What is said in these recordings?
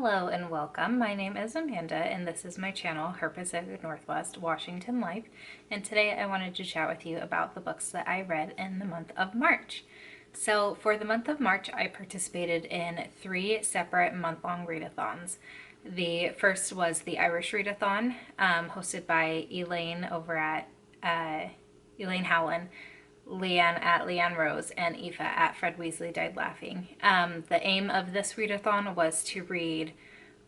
Hello and welcome. My name is Amanda and this is my channel, Her Pacific Northwest Washington Life. And today I wanted to chat with you about the books that I read in the month of March. So for the month of March, I participated in 3 separate month-long readathons. The first was the Irish Readathon, hosted by Elaine over at Elaine Howland, Leanne at Leanne Rose, and Aoife at Fred Weasley Died Laughing. The aim of this readathon was to read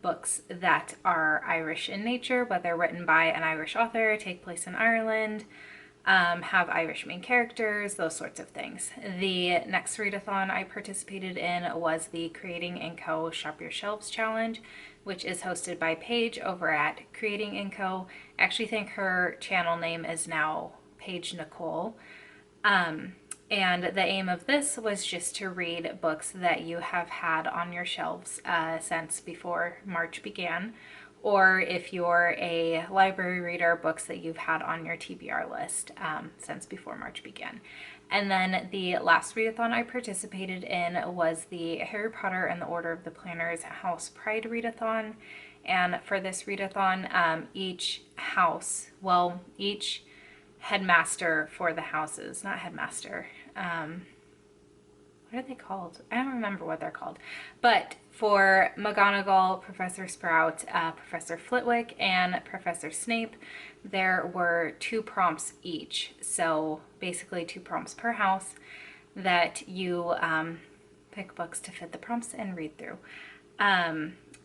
books that are Irish in nature, whether written by an Irish author, take place in Ireland, have Irish main characters, those sorts of things. The next readathon I participated in was the Creating & Co. Shop Your Shelves Challenge, which is hosted by Paige over at Creating & Co. I actually think her channel name is now Paige Nicole. And the aim of this was just to read books that you have had on your shelves since before March began, or if you're a library reader, books that you've had on your TBR list since before March began. And then the last readathon I participated in was the Harry Potter and the Order of the Planners House Pride Readathon. And for this readathon, each headmaster for the houses, not headmaster, what are they called? I don't remember what they're called. But for McGonagall, Professor Sprout, Professor Flitwick, and Professor Snape, there were 2 prompts each. So basically 2 prompts per house that you pick books to fit the prompts and read through.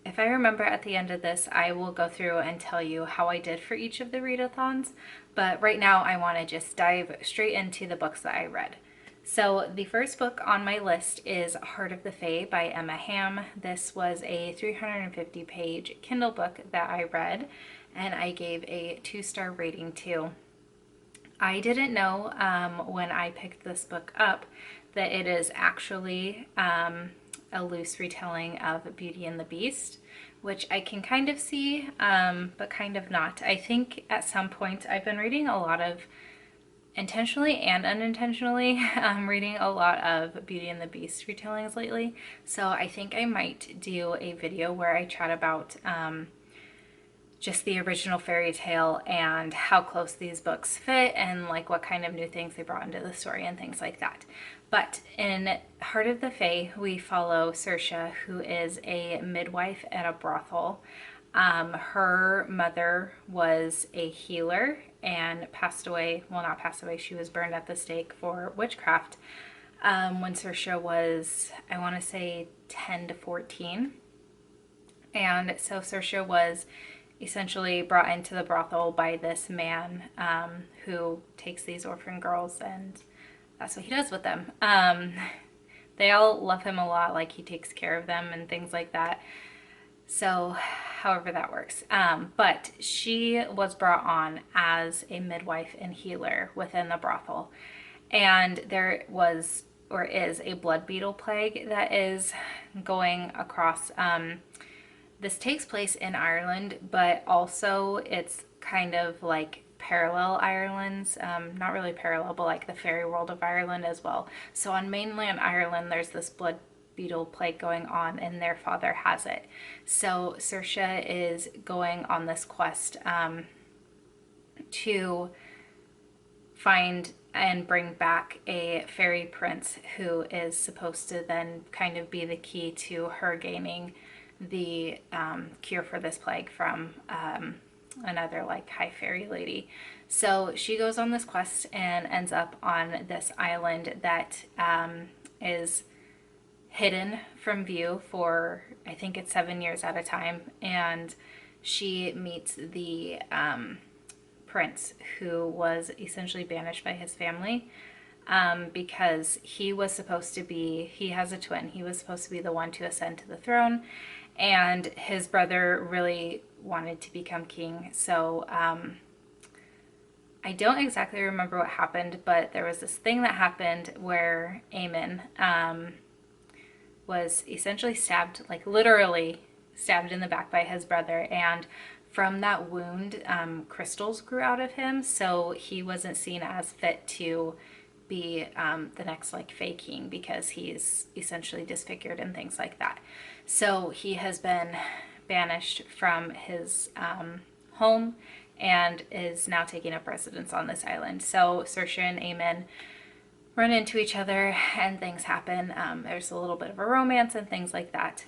If I remember at the end of this, I will go through and tell you how I did for each of the readathons, but right now I want to just dive straight into the books that I read. So the first book on my list is Heart of the Fae by Emma Hamm. This was a 350-page Kindle book that I read, and I gave a 2-star rating to. I didn't know when I picked this book up that it is actually a loose retelling of Beauty and the Beast, which I can kind of see, but kind of not. I think at some point I've been reading a lot of, intentionally and unintentionally, reading a lot of Beauty and the Beast retellings lately. So I think I might do a video where I chat about just the original fairy tale and how close these books fit and like what kind of new things they brought into the story and things like that. But in Heart of the Fae, we follow Saoirse, who is a midwife at a brothel. Her mother was a healer and passed away, well, not passed away, she was burned at the stake for witchcraft when Saoirse was, I want to say, 10 to 14. And so Saoirse was essentially brought into the brothel by this man who takes these orphan girls, and that's what he does with them. They all love him a lot, like he takes care of them and things like that. So however that works. But she was brought on as a midwife and healer within the brothel. And there was, or is, a blood beetle plague that is going across. This takes place in Ireland, but also it's kind of like parallel Ireland's, not really parallel, but like the fairy world of Ireland as well. So on mainland Ireland, there's this blood beetle plague going on, and their father has it. So Saoirse is going on this quest to find and bring back a fairy prince who is supposed to then kind of be the key to her gaining the cure for this plague from another like high fairy lady. So she goes on this quest and ends up on this island that is hidden from view for, I think it's 7 years at a time, and she meets the prince, who was essentially banished by his family because he was supposed to be, he has a twin, he was supposed to be the one to ascend to the throne, and his brother really wanted to become king. So I don't exactly remember what happened, but there was this thing that happened where Eamon was essentially stabbed, like literally stabbed in the back by his brother, and from that wound crystals grew out of him, so he wasn't seen as fit to be the next like Fae King, because he's essentially disfigured and things like that. So he has been banished from his home and is now taking up residence on this island. So Saoirse and Eamon run into each other and things happen. There's a little bit of a romance and things like that.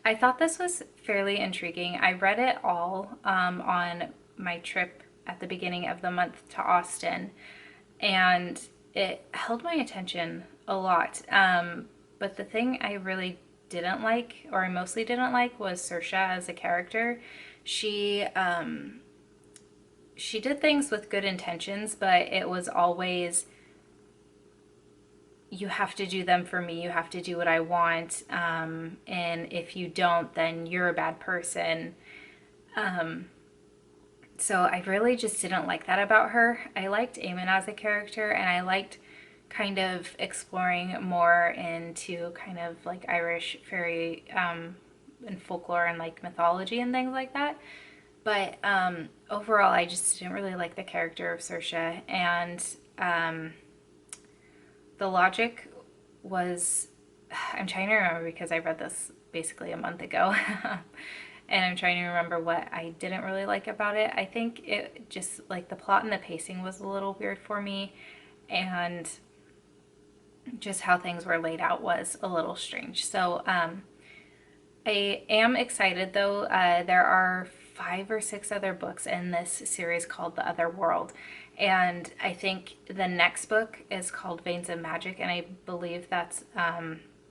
I thought this was fairly intriguing. I read it all on my trip at the beginning of the month to Austin, and it held my attention a lot. But the thing I really didn't like, or I mostly didn't like, was Saoirse as a character. She did things with good intentions, but it was always, you have to do them for me, you have to do what I want, and if you don't, then you're a bad person. So I really just didn't like that about her. I liked Eamon as a character, and I liked kind of exploring more into kind of like Irish fairy and folklore and like mythology and things like that. But overall, I just didn't really like the character of Saoirse, and the logic was, I'm trying to remember because I read this basically a month ago, and I'm trying to remember what I didn't really like about it. I think it just, like, the plot and the pacing was a little weird for me, and just how things were laid out was a little strange. So I am excited though. There are 5 or 6 other books in this series called The Other World, and I think the next book is called Veins of Magic, and I believe that's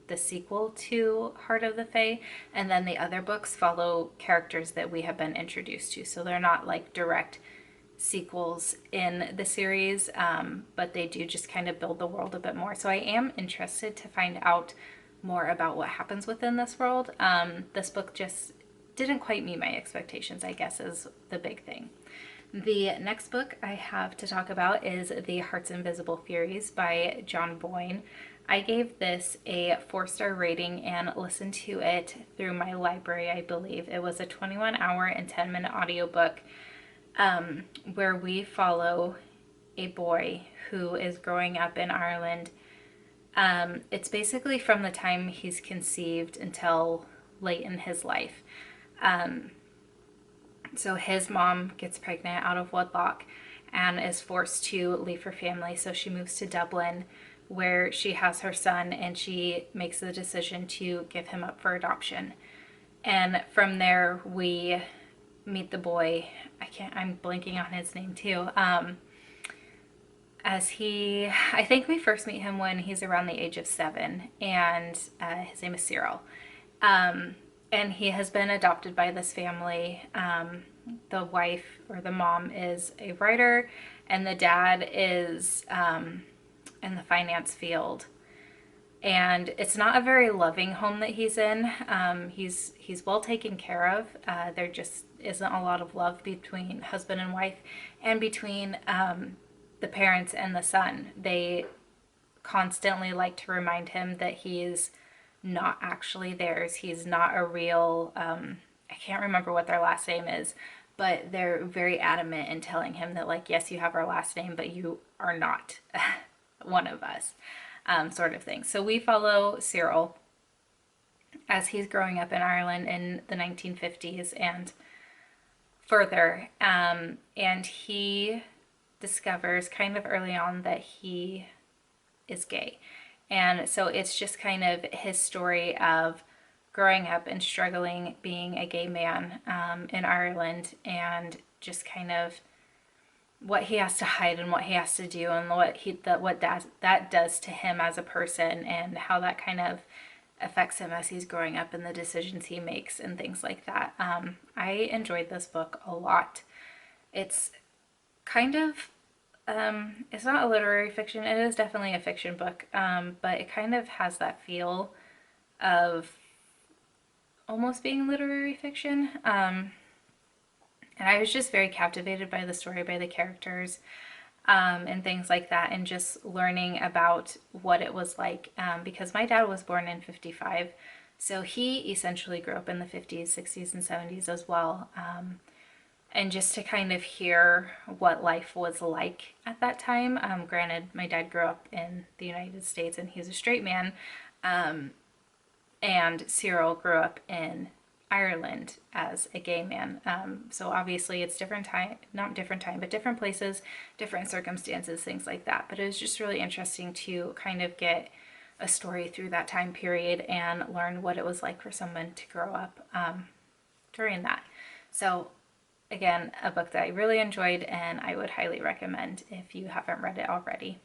the sequel to Heart of the Fae, and then the other books follow characters that we have been introduced to, so they're not like direct sequels in the series, but they do just kind of build the world a bit more. So I am interested to find out more about what happens within this world. This book just didn't quite meet my expectations, I guess, is the big thing. The next book I have to talk about is The Heart's Invisible Furies by John Boyne. I gave this a 4-star rating and listened to it through my library, I believe. It was a 21-hour and 10-minute audiobook where we follow a boy who is growing up in Ireland. It's basically from the time he's conceived until late in his life. So his mom gets pregnant out of wedlock and is forced to leave her family. So she moves to Dublin, where she has her son, and she makes the decision to give him up for adoption. And from there we meet the boy. I'm blanking on his name too. I think we first meet him when he's around the age of 7, and his name is Cyril. And he has been adopted by this family. The wife, or the mom, is a writer, and the dad is in the finance field. And it's not a very loving home that he's in. He's well taken care of. There just isn't a lot of love between husband and wife, and between the parents and the son. They constantly like to remind him that he's not actually theirs. He's not a real, I can't remember what their last name is, but they're very adamant in telling him that, like, yes, you have our last name, but you are not one of us, sort of thing. So we follow Cyril as he's growing up in Ireland in the 1950s and further, and he discovers kind of early on that he is gay. And so it's just kind of his story of growing up and struggling being a gay man in Ireland, and just kind of what he has to hide and what he has to do, and what that does to him as a person, and how that kind of affects him as he's growing up and the decisions he makes and things like that. I enjoyed this book a lot. It's kind of it's not a literary fiction. It is definitely a fiction book, but it kind of has that feel of almost being literary fiction. And I was just very captivated by the story, by the characters, and things like that, and just learning about what it was like, because my dad was born in 55, so he essentially grew up in the 50s, 60s, and 70s as well. and just to kind of hear what life was like at that time. Granted, my dad grew up in the United States and he's a straight man, and Cyril grew up in Ireland as a gay man. So obviously it's different time, not different time, but different places, different circumstances, things like that. But it was just really interesting to kind of get a story through that time period and learn what it was like for someone to grow up during that. So again, a book that I really enjoyed and I would highly recommend if you haven't read it already.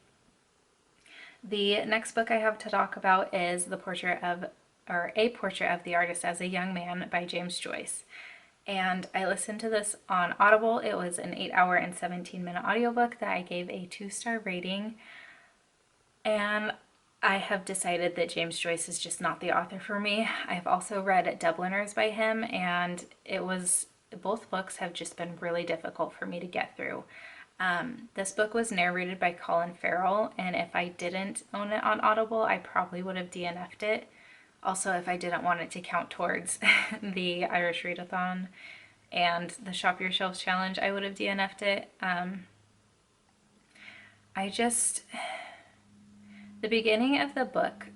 The next book I have to talk about is A Portrait of the Artist as a Young Man by James Joyce. And I listened to this on Audible. It was an 8-hour and 17-minute audiobook that I gave a 2-star rating. And I have decided that James Joyce is just not the author for me. I've also read Dubliners by him, and both books have just been really difficult for me to get through. This book was narrated by Colin Farrell, and if I didn't own it on Audible, I probably would have DNF'd it. Also, if I didn't want it to count towards the Irish Readathon and the Shop Your Shelves Challenge, I would have DNF'd it. The beginning of the book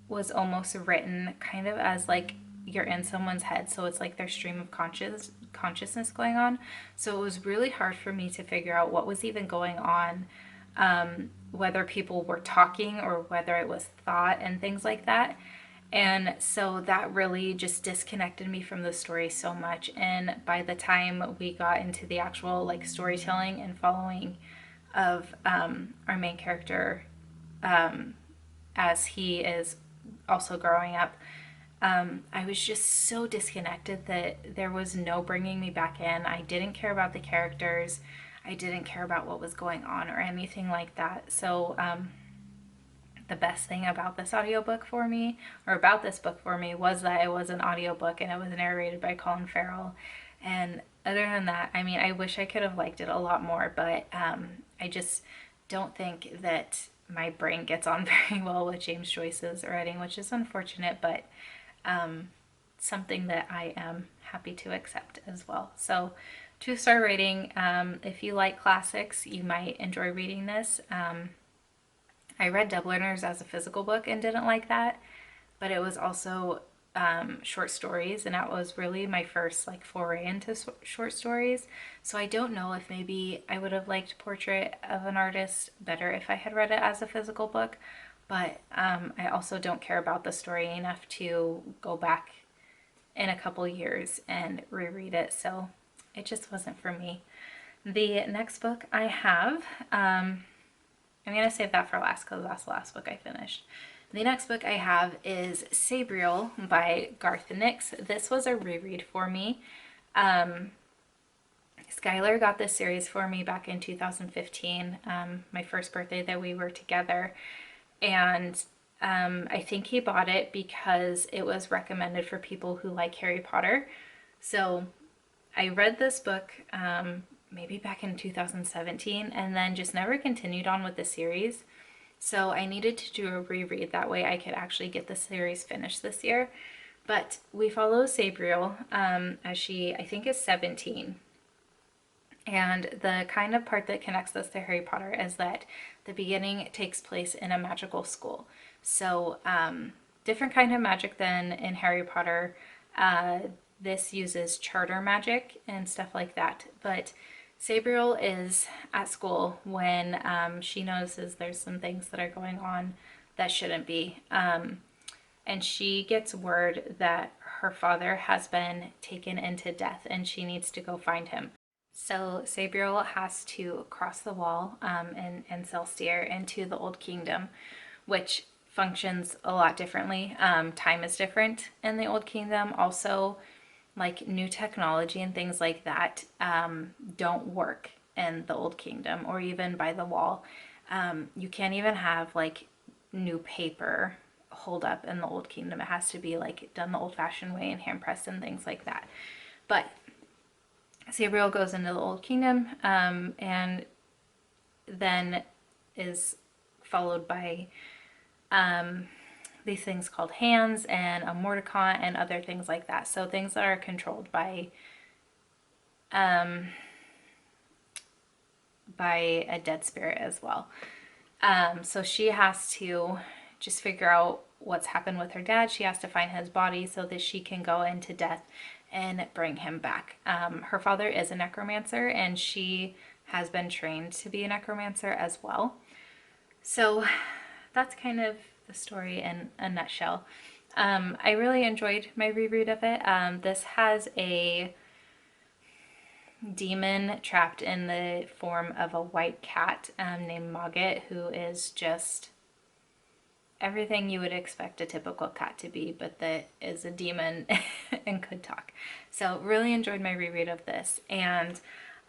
was almost written kind of as like you're in someone's head, so it's like their stream of consciousness going on. So it was really hard for me to figure out what was even going on, whether people were talking or whether it was thought and things like that. And so that really just disconnected me from the story so much. And by the time we got into the actual like storytelling and following of our main character, as he is also growing up, I was just so disconnected that there was no bringing me back in. I didn't care about the characters. I didn't care about what was going on or anything like that. So the best thing about this audiobook for me, or about this book for me, was that it was an audiobook and it was narrated by Colin Farrell. And other than that, I mean, I wish I could have liked it a lot more, but I just don't think that my brain gets on very well with James Joyce's writing, which is unfortunate, but something that I am happy to accept as well. So 2-star rating. If you like classics, you might enjoy reading this. I read Dubliners as a physical book and didn't like that, but it was also short stories, and that was really my first like foray into short stories. So I don't know if maybe I would have liked Portrait of an Artist better if I had read it as a physical book, but I also don't care about the story enough to go back in a couple years and reread it, so it just wasn't for me. The next book I have, I'm going to save that for last because that's the last book I finished. The next book I have is Sabriel by Garth Nix. This was a reread for me. Skylar got this series for me back in 2015, my first birthday that we were together. And I think he bought it because it was recommended for people who like Harry Potter. So I read this book maybe back in 2017 and then just never continued on with the series. So I needed to do a reread, that way I could actually get the series finished this year. But we follow Sabriel as she, I think, is 17. And the kind of part that connects us to Harry Potter is that the beginning takes place in a magical school. So different kind of magic than in Harry Potter. This uses charter magic and stuff like that. But Sabriel is at school when she notices there's some things that are going on that shouldn't be. And she gets word that her father has been taken into death and she needs to go find him. So Sabriel has to cross the wall and Celestier into the Old Kingdom, which functions a lot differently. Time is different in the Old Kingdom. Also, like new technology and things like that don't work in the Old Kingdom or even by the wall. You can't even have like new paper hold up in the Old Kingdom. It has to be like done the old-fashioned way and hand pressed and things like that. But Sabriel goes into the Old Kingdom and then is followed by these things called hands and a Mordecai and other things like that. So things that are controlled by by a dead spirit as well. So she has to just figure out what's happened with her dad. She has to find his body so that she can go into death and bring him back. Her father is a necromancer, and she has been trained to be a necromancer as well. So that's kind of the story in a nutshell. I really enjoyed my reread of it. This has a demon trapped in the form of a white cat named Mogget, who is just everything you would expect a typical cat to be, but that is a demon and could talk. So really enjoyed my reread of this, and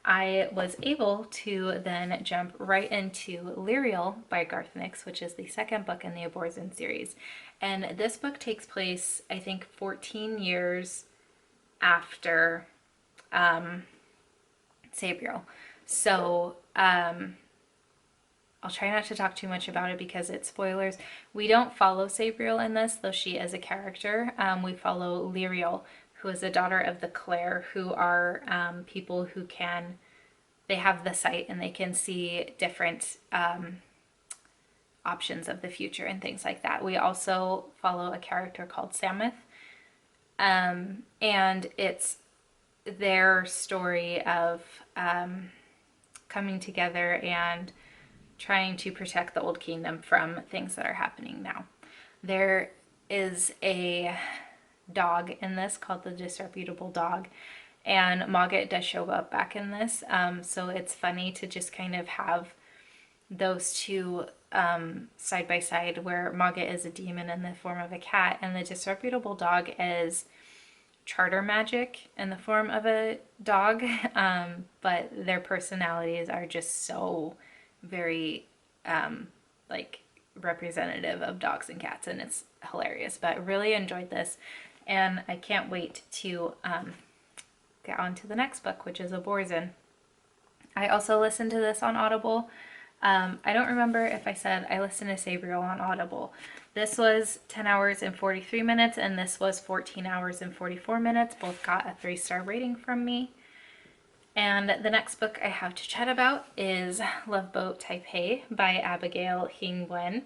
I was able to then jump right into Lyriel by Garth Nix, which is the second book in the Abortion series. And this book takes place, I think, 14 years after Sabriel. So I'll try not to talk too much about it because it's spoilers. We don't follow Sabriel in this, though she is a character. We follow Lyriel, who is a daughter of the Clare, who are people who can, they have the sight and they can see different options of the future and things like that. We also follow a character called Samith, and it's their story of coming together and trying to protect the Old Kingdom from things that are happening now. There is a dog in this called the Disreputable Dog, and Mogget does show up back in this, so it's funny to just kind of have those two side by side, where Mogget is a demon in the form of a cat and the Disreputable Dog is charter magic in the form of a dog, but their personalities are just so very like representative of dogs and cats, and it's hilarious. But really enjoyed this, and I can't wait to get on to the next book, which is Abortion. I also listened to this on Audible. I don't remember if I said I listened to Sabriel on Audible. This was 10 hours and 43 minutes, and this was 14 hours and 44 minutes. Both got a 3-star rating from me. And the next book I have to chat about is Love Boat Taipei by Abigail Hing-Wen.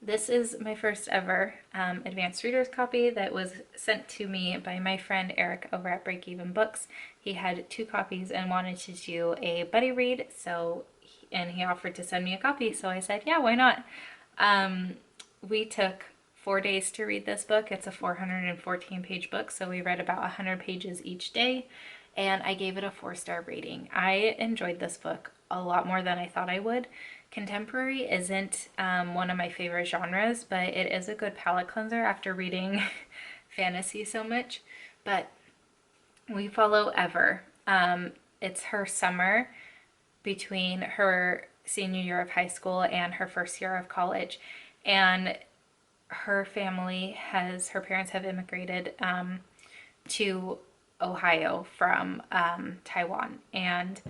This is my first ever advanced reader's copy that was sent to me by my friend Eric over at Break Even Books. He had 2 copies and wanted to do a buddy read, and he offered to send me a copy, so I said, yeah, why not? We took 4 days to read this book. It's a 414-page book, so we read about 100 pages each day, and I gave it a 4-star rating. I enjoyed this book a lot more than I thought I would. Contemporary isn't one of my favorite genres, but it is a good palate cleanser after reading fantasy so much. But we follow Ever. It's her summer between her senior year of high school and her first year of college, and her parents have immigrated to Ohio from Taiwan, and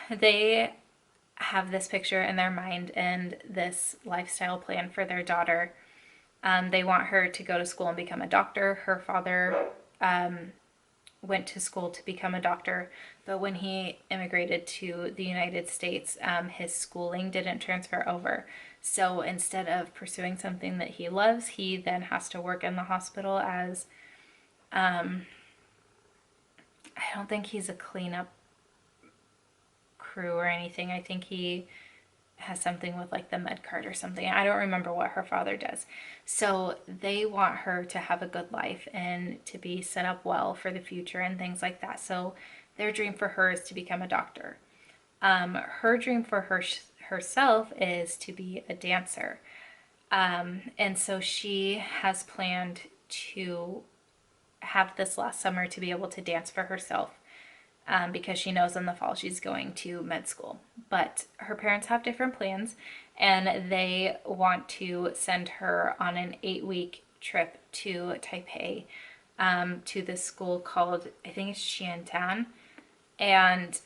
they have this picture in their mind and this lifestyle plan for their daughter. They want her to go to school and become a doctor. Her father went to school to become a doctor, but when he immigrated to the United States, his schooling didn't transfer over. So instead of pursuing something that he loves, he then has to work in the hospital as, I don't think he's a cleanup crew or anything. I think he has something with like the med card or something. I don't remember what her father does. So they want her to have a good life and to be set up well for the future and things like that. So their dream for her is to become a doctor. Her dream for herself is to be a dancer. And so she has planned to have this last summer to be able to dance for herself. Because she knows in the fall she's going to med school. But her parents have different plans, and they want to send her on an 8-week trip to Taipei, to this school called, I think it's Xiantan, and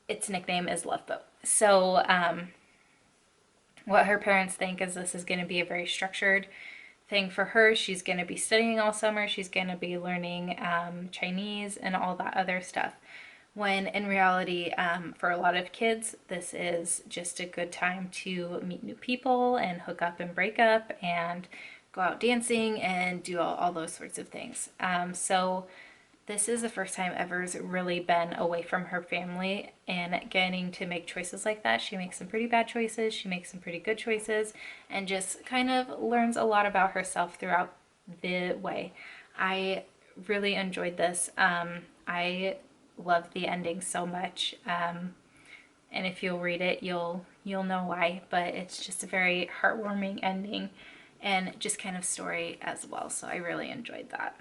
its nickname is Love Boat. So what her parents think is this is going to be a very structured thing for her. She's going to be studying all summer. She's going to be learning Chinese and all that other stuff. When in reality, for a lot of kids, this is just a good time to meet new people and hook up and break up and go out dancing and do all those sorts of things. So this is the first time Ever's really been away from her family and getting to make choices like that. She makes some pretty bad choices, she makes some pretty good choices, and just kind of learns a lot about herself throughout the way. I really enjoyed this. I love the ending so much. And if you'll read it, you'll know why, but it's just a very heartwarming ending and just kind of story as well. So I really enjoyed that.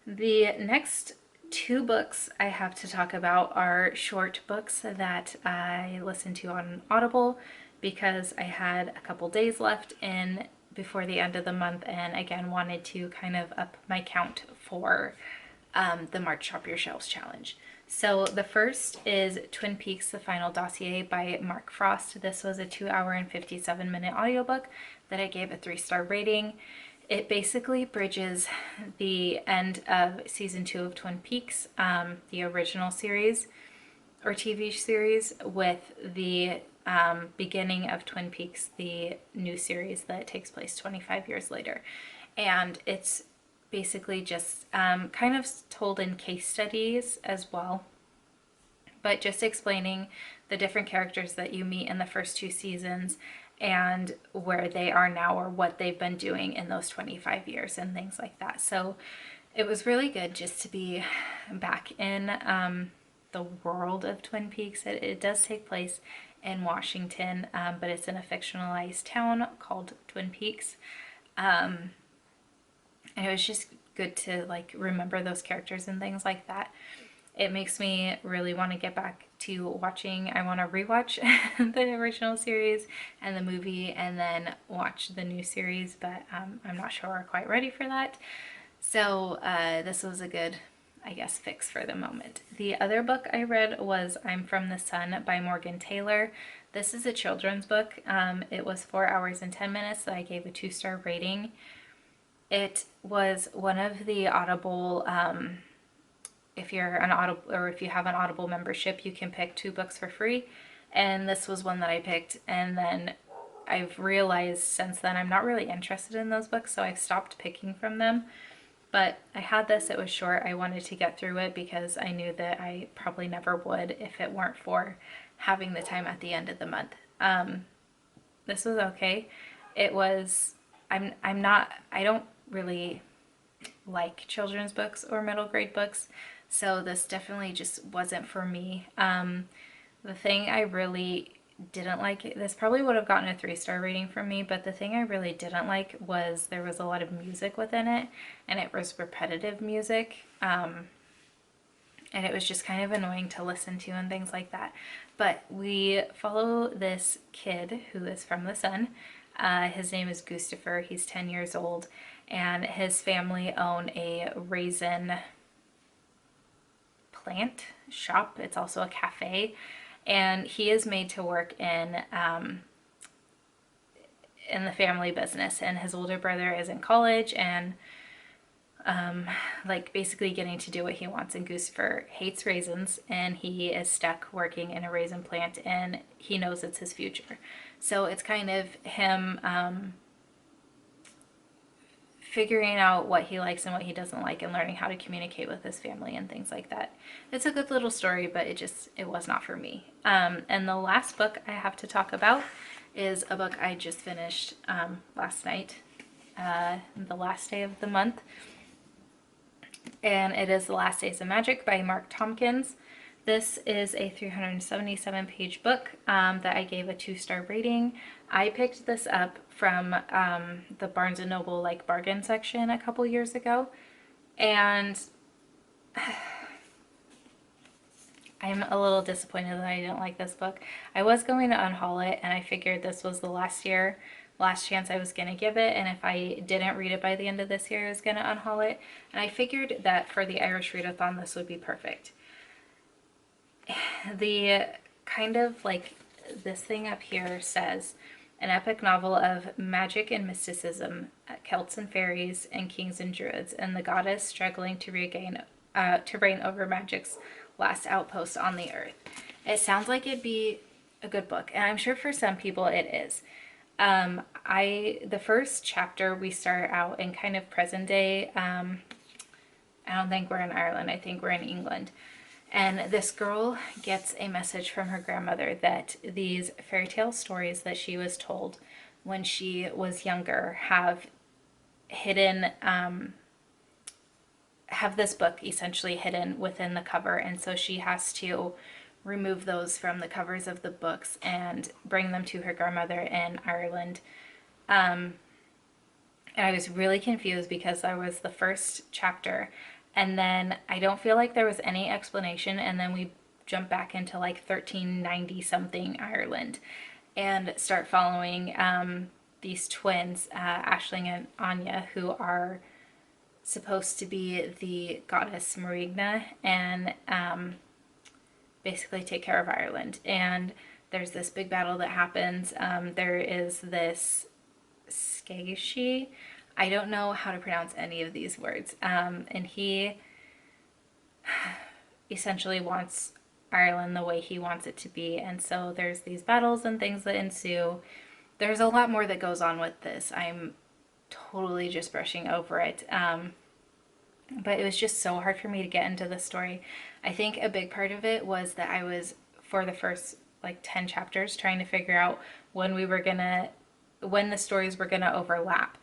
The next two books I have to talk about are short books that I listened to on Audible because I had a couple days left in before the end of the month, and again wanted to kind of up my count for the March Shop Your Shelves challenge. So the first is Twin Peaks: The Final Dossier by Mark Frost. This was a 2-hour and 57-minute audiobook that I gave a 3-star rating. It basically bridges the end of season 2 of Twin Peaks, the original series or TV series, with the beginning of Twin Peaks, the new series that takes place 25 years later. And it's basically just kind of told in case studies as well, but just explaining the different characters that you meet in the first 2 seasons and where they are now or what they've been doing in those 25 years and things like that. So it was really good just to be back in the world of Twin Peaks. It does take place in Washington, but it's in a fictionalized town called Twin Peaks. And it was just good to like remember those characters and things like that. It makes me really want to get back to watching. I want to rewatch the original series and the movie and then watch the new series, but I'm not sure we're quite ready for that. So this was a good, I guess, fix for the moment. The other book I read was I'm From the Sun by Morgan Taylor. This is a children's book. It was 4 hours and 10 minutes that I gave a 2-star rating. It was one of the Audible, if you're an Audible or if you have an Audible membership, you can pick 2 books for free. And this was one that I picked. And then I've realized since then I'm not really interested in those books, so I've stopped picking from them. But I had this, it was short. I wanted to get through it because I knew that I probably never would if it weren't for having the time at the end of the month. This was okay. It was, I don't really like children's books or middle grade books, so this definitely just wasn't for me. The thing I really didn't like, this probably would have gotten a 3-star rating from me, but the thing I really didn't like was there was a lot of music within it, and it was repetitive music, and it was just kind of annoying to listen to and things like that. But we follow this kid who is from the sun. His name is Gustafer. He's 10 years old, and his family own a raisin plant shop. It's also a cafe, and he is made to work in the family business, and his older brother is in college and like basically getting to do what he wants, and Gustafer hates raisins and he is stuck working in a raisin plant and he knows it's his future. So it's kind of him figuring out what he likes and what he doesn't like and learning how to communicate with his family and things like that. It's a good little story, but it was not for me. And the last book I have to talk about is a book I just finished last night, the last day of the month. And it is The Last Days of Magic by Mark Tompkins. This is a 377-page book that I gave a 2-star rating. I picked this up from the Barnes & Noble like bargain section a couple years ago, and I'm a little disappointed that I didn't like this book. I was going to unhaul it, and I figured this was the last chance I was going to give it, and if I didn't read it by the end of this year, I was going to unhaul it. And I figured that for the Irish Readathon, this would be perfect. The kind of like this thing up here says, an epic novel of magic and mysticism, Celts and fairies, and kings and druids, and the goddess struggling to reign over magic's last outpost on the earth. It sounds like it'd be a good book, and I'm sure for some people it is. The first chapter, we start out in kind of present day. I don't think we're in Ireland. I think we're in England. And this girl gets a message from her grandmother that these fairy tale stories that she was told when she was younger have hidden, have this book essentially hidden within the cover. And so she has to remove those from the covers of the books and bring them to her grandmother in Ireland. And I was really confused because that was the first chapter. And then I don't feel like there was any explanation. And then we jump back into like 1390 something Ireland and start following these twins, Aisling and Anya, who are supposed to be the goddess Marigna and basically take care of Ireland. And there's this big battle that happens. There is this Skaishi. I don't know how to pronounce any of these words. And he essentially wants Ireland the way he wants it to be. And so there's these battles and things that ensue. There's a lot more that goes on with this. I'm totally just brushing over it. But it was just so hard for me to get into the story. I think a big part of it was that I was, for the first like 10 chapters, trying to figure out when the stories were gonna overlap.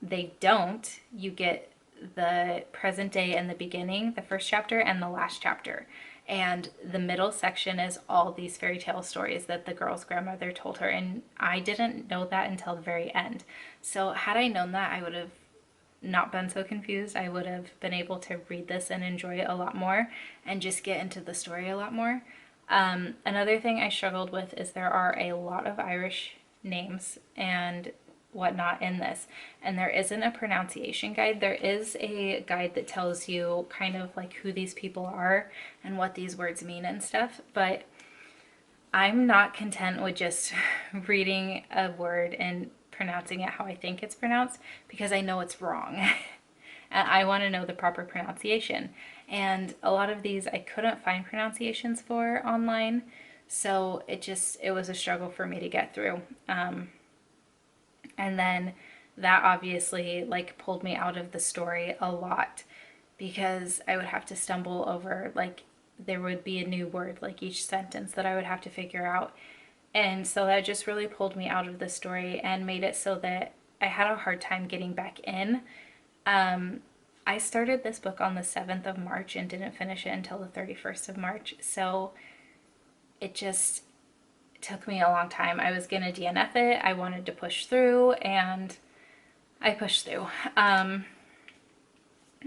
They don't. You get the present day in the beginning, the first chapter, and the last chapter. And the middle section is all these fairy tale stories that the girl's grandmother told her. And I didn't know that until the very end. So had I known that, I would have not been so confused. I would have been able to read this and enjoy it a lot more and just get into the story a lot more. Another thing I struggled with is there are a lot of Irish names and whatnot in this, and there isn't a pronunciation guide. There is a guide that tells you kind of like who these people are and what these words mean and stuff, but I'm not content with just reading a word and pronouncing it how I think it's pronounced, because I know it's wrong. And I want to know the proper pronunciation. And a lot of these I couldn't find pronunciations for online, so it was a struggle for me to get through. And then that obviously like pulled me out of the story a lot, because I would have to stumble over, like there would be a new word like each sentence that I would have to figure out. And so that just really pulled me out of the story and made it so that I had a hard time getting back in. I started this book on the 7th of March and didn't finish it until the 31st of March. So it just took me a long time. I was gonna DNF it. I wanted to push through, and I pushed through.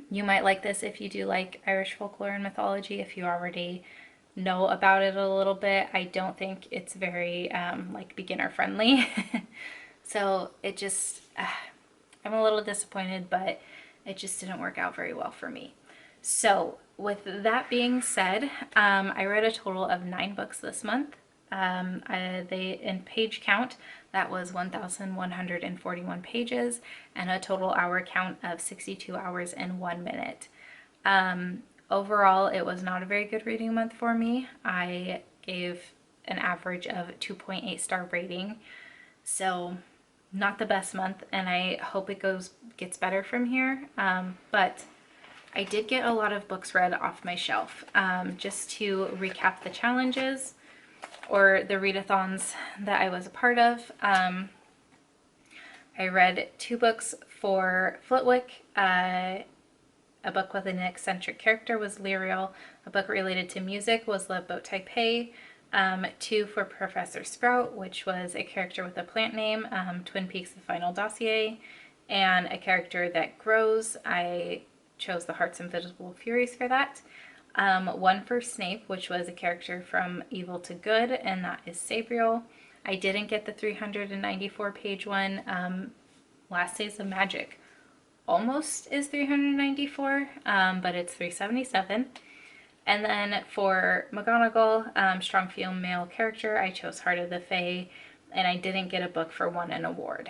You might like this if you do like Irish folklore and mythology, if you already know about it a little bit. I don't think it's very like beginner friendly. So it just, I'm a little disappointed, but it just didn't work out very well for me. So with that being said, I read a total of 9 books this month. In page count, that was 1,141 pages, and a total hour count of 62 hours and 1 minute. Overall, it was not a very good reading month for me. I gave an average of 2.8 star rating, so not the best month, and I hope it gets better from here. But I did get a lot of books read off my shelf. Just to recap the challenges or the readathons that I was a part of. I read 2 books for Flitwick. A book with an eccentric character was Lyriel. A book related to music was Love Boat Taipei. 2 for Professor Sprout, which was a character with a plant name, Twin Peaks: The Final Dossier, and a character that grows. I chose The Heart's Invisible Furies for that. 1 for Snape, which was a character from Evil to Good, and that is Sabriel. I didn't get the 394 page one. Last Days of Magic almost is 394, but it's 377. And then for McGonagall, strong female character, I chose Heart of the Fae. and I didn't get a book for won an award.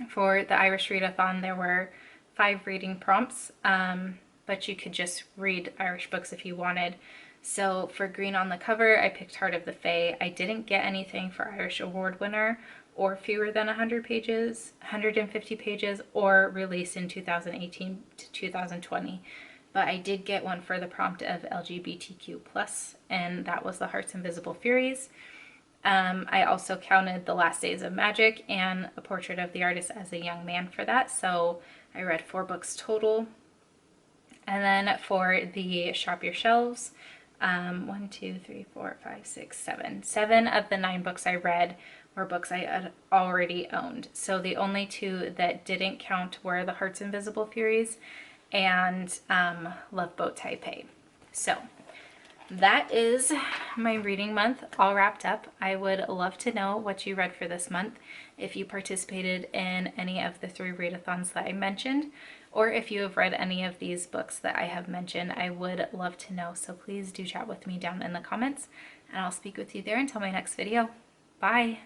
For the Irish Readathon, there were 5 reading prompts, but you could just read Irish books if you wanted. So for Green on the Cover, I picked Heart of the Fae. I didn't get anything for Irish Award winner or fewer than 100 pages, 150 pages, or released in 2018 to 2020. But I did get one for the prompt of LGBTQ+, and that was The Heart's Invisible Furies. I also counted The Last Days of Magic and A Portrait of the Artist as a Young Man for that, so I read 4 books total. And then for the Shop Your Shelves, 1, 2, 3, 4, 5, 6, 7. 7 of the 9 books I read were books I had already owned. So the only 2 that didn't count were The Heart's Invisible Furies and Love Boat Taipei. So that is my reading month all wrapped up. I would love to know what you read for this month, if you participated in any of the 3 readathons that I mentioned, or if you have read any of these books that I have mentioned. I would love to know, so please do chat with me down in the comments, and I'll speak with you there until my next video. Bye!